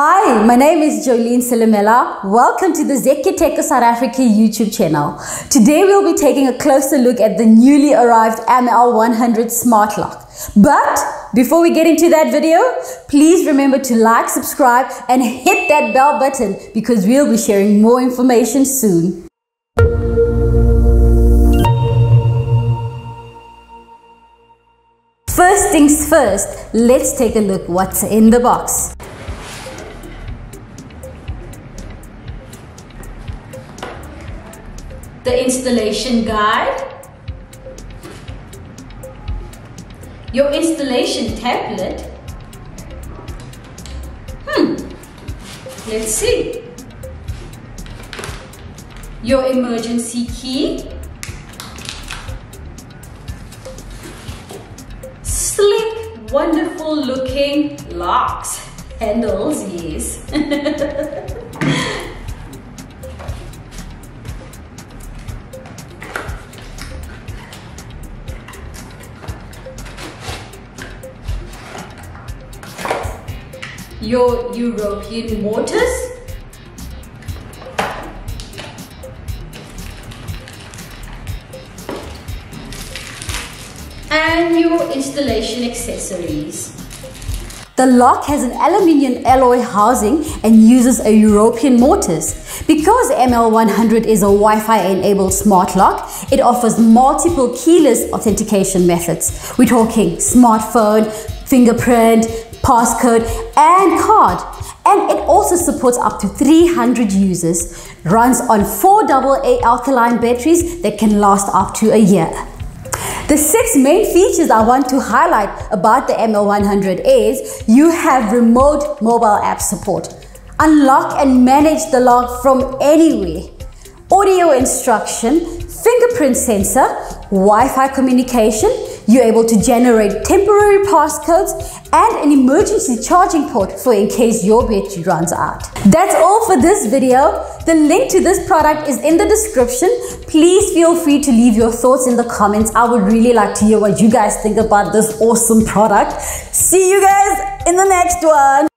Hi, my name is Jolene Silamela. Welcome to the ZKTeco South Africa YouTube channel. Today we'll be taking a closer look at the newly arrived ML100 smart lock. But before we get into that video, please remember to like, subscribe and hit that bell button because we'll be sharing more information soon. First things first, let's take a look what's in the box. The installation guide, your installation template. Let's see. Your emergency key, slick, wonderful looking locks, handles, yes. Your European motors, and your installation accessories. The lock has an aluminium alloy housing and uses a European motors. Because ML100 is a Wi-Fi enabled smart lock, it offers multiple keyless authentication methods. We're talking smartphone, fingerprint, passcode and card, and it also supports up to 300 users, runs on 4 AA alkaline batteries that can last up to a year. The 6 main features I want to highlight about the ML100 is you have remote mobile app support, unlock and manage the lock from anywhere, audio instruction, fingerprint sensor, Wi-Fi communication. You're able to generate temporary passcodes and an emergency charging port for in case your battery runs out. That's all for this video. The link to this product is in the description. Please feel free to leave your thoughts in the comments. I would really like to hear what you guys think about this awesome product. See you guys in the next one.